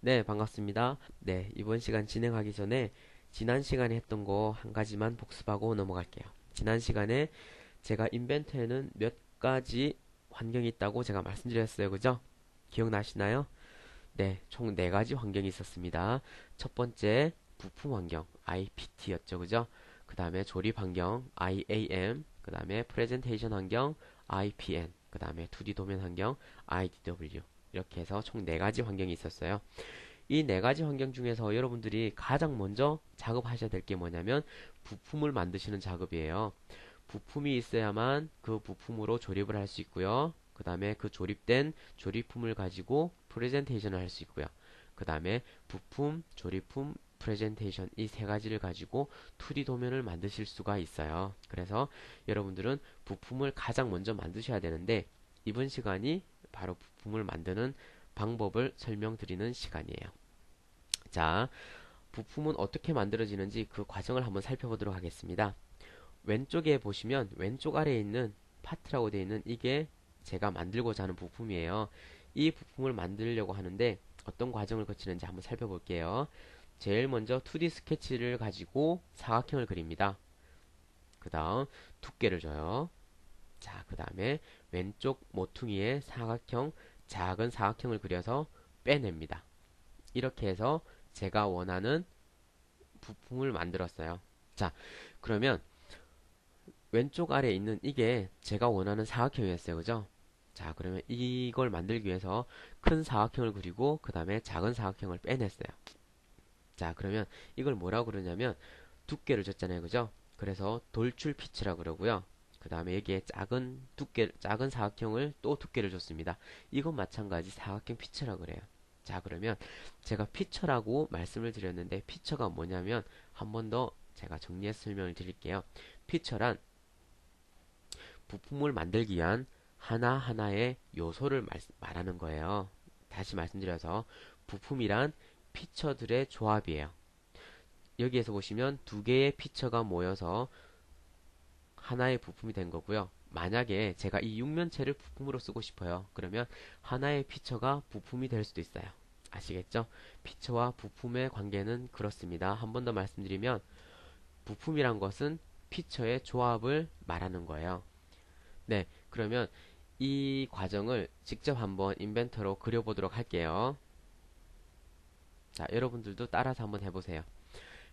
네, 반갑습니다. 네, 이번 시간 진행하기 전에 지난 시간에 했던 거 한 가지만 복습하고 넘어갈게요. 지난 시간에 제가 인벤트에는 몇 가지 환경이 있다고 제가 말씀드렸어요. 그죠? 기억나시나요? 네, 총 네 가지 환경이 있었습니다. 첫 번째, 부품 환경, IPT였죠. 그죠? 그 다음에 조립 환경, IAM, 그 다음에 프레젠테이션 환경, IPN, 그 다음에 2D 도면 환경, IDW. 이렇게 해서 총 네 가지 환경이 있었어요. 이 네 가지 환경 중에서 여러분들이 가장 먼저 작업하셔야 될 게 뭐냐면 부품을 만드시는 작업이에요. 부품이 있어야만 그 부품으로 조립을 할 수 있고요. 그 다음에 그 조립된 조립품을 가지고 프레젠테이션을 할 수 있고요. 그 다음에 부품, 조립품, 프레젠테이션 이 세 가지를 가지고 2D 도면을 만드실 수가 있어요. 그래서 여러분들은 부품을 가장 먼저 만드셔야 되는데 이번 시간이 바로 부품을 만드는 방법을 설명드리는 시간이에요. 자, 부품은 어떻게 만들어지는지 그 과정을 한번 살펴보도록 하겠습니다. 왼쪽에 보시면 왼쪽 아래에 있는 파트라고 되어 있는 이게 제가 만들고자 하는 부품이에요. 이 부품을 만들려고 하는데 어떤 과정을 거치는지 한번 살펴볼게요. 제일 먼저 2D 스케치를 가지고 사각형을 그립니다. 그 다음 두께를 줘요. 자, 그 다음에 왼쪽 모퉁이에 사각형, 작은 사각형을 그려서 빼냅니다. 이렇게 해서 제가 원하는 부품을 만들었어요. 자, 그러면 왼쪽 아래에 있는 이게 제가 원하는 사각형이었어요. 그죠? 자, 그러면 이걸 만들기 위해서 큰 사각형을 그리고 그 다음에 작은 사각형을 빼냈어요. 자, 그러면 이걸 뭐라고 그러냐면 두께를 줬잖아요. 그죠? 그래서 돌출 피치라고 그러고요. 그 다음에 여기에 작은 사각형을 또 두께를 줬습니다. 이건 마찬가지 사각형 피처라고 그래요. 자, 그러면 제가 피처라고 말씀을 드렸는데 피처가 뭐냐면 한 번 더 제가 정리해서 설명을 드릴게요. 피처란 부품을 만들기 위한 하나하나의 요소를 말하는 거예요. 다시 말씀드려서 부품이란 피처들의 조합이에요. 여기에서 보시면 두 개의 피처가 모여서 하나의 부품이 된 거고요. 만약에 제가 이 육면체를 부품으로 쓰고 싶어요. 그러면 하나의 피처가 부품이 될 수도 있어요. 아시겠죠? 피처와 부품의 관계는 그렇습니다. 한 번 더 말씀드리면 부품이란 것은 피처의 조합을 말하는 거예요. 네, 그러면 이 과정을 직접 한번 인벤터로 그려보도록 할게요. 자, 여러분들도 따라서 한번 해보세요.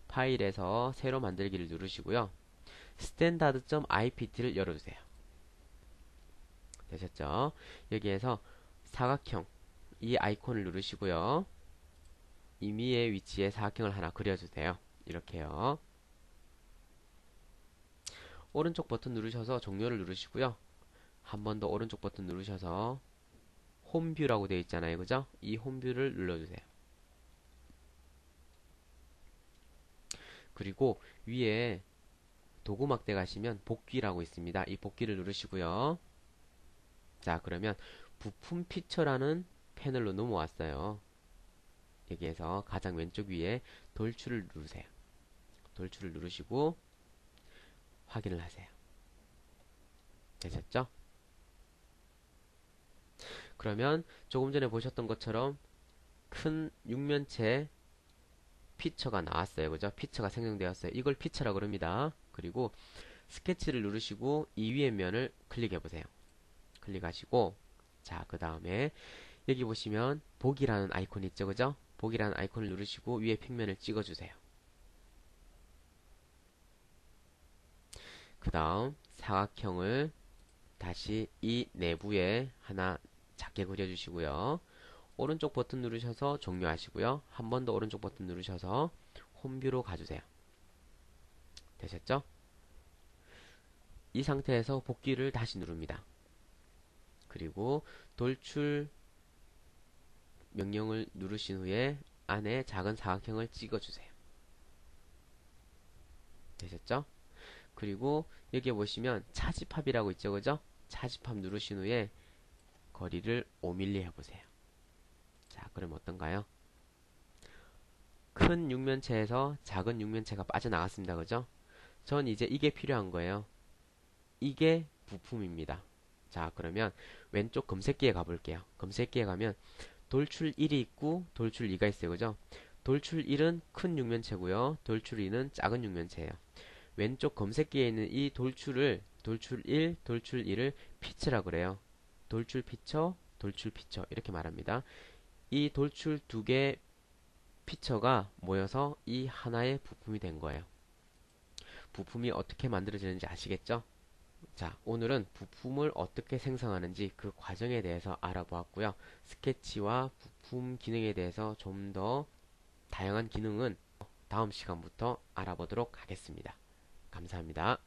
파일에서 새로 만들기를 누르시고요. standard.ipt를 열어주세요. 되셨죠? 여기에서 사각형 이 아이콘을 누르시고요. 임의의 위치에 사각형을 하나 그려주세요. 이렇게요. 오른쪽 버튼 누르셔서 종료를 누르시고요. 한 번 더 오른쪽 버튼 누르셔서 홈뷰라고 되어 있잖아요. 그죠? 이 홈뷰를 눌러주세요. 그리고 위에 도구막대 가시면 복귀라고 있습니다. 이 복귀를 누르시고요. 자, 그러면 부품 피처라는 패널로 넘어왔어요. 여기에서 가장 왼쪽 위에 돌출을 누르세요. 돌출을 누르시고 확인을 하세요. 되셨죠? 그러면 조금 전에 보셨던 것처럼 큰 육면체 피처가 나왔어요. 그죠? 피처가 생성되었어요. 이걸 피처라고 그럽니다. 그리고 스케치를 누르시고 이 위의 면을 클릭해 보세요. 클릭하시고 자, 그 다음에 여기 보시면 복이라는 아이콘이 있죠. 그죠? 복이라는 아이콘을 누르시고 위에 평면을 찍어 주세요. 그 다음 사각형을 다시 이 내부에 하나 작게 그려주시고요. 오른쪽 버튼 누르셔서 종료하시고요. 한 번 더 오른쪽 버튼 누르셔서 홈뷰로 가주세요. 되셨죠? 이 상태에서 복귀를 다시 누릅니다. 그리고 돌출 명령을 누르신 후에 안에 작은 사각형을 찍어주세요. 되셨죠? 그리고 여기에 보시면 차집합이라고 있죠. 그죠? 차집합 누르신 후에 거리를 5mm 해보세요. 자, 그럼 어떤가요? 큰 육면체에서 작은 육면체가 빠져나갔습니다. 그죠? 전 이제 이게 필요한 거예요. 이게 부품입니다. 자, 그러면 왼쪽 검색기에 가볼게요. 검색기에 가면 돌출 1이 있고 돌출 2가 있어요. 그죠? 돌출 1은 큰 육면체고요. 돌출 2는 작은 육면체예요. 왼쪽 검색기에 있는 이 돌출 1, 돌출 2를 피처라 그래요. 돌출 피처, 돌출 피처 이렇게 말합니다. 이 돌출 두 개 피처가 모여서 이 하나의 부품이 된 거예요. 부품이 어떻게 만들어지는지 아시겠죠? 자, 오늘은 부품을 어떻게 생성하는지 그 과정에 대해서 알아보았고요. 스케치와 부품 기능에 대해서 좀 더 다양한 기능은 다음 시간부터 알아보도록 하겠습니다. 감사합니다.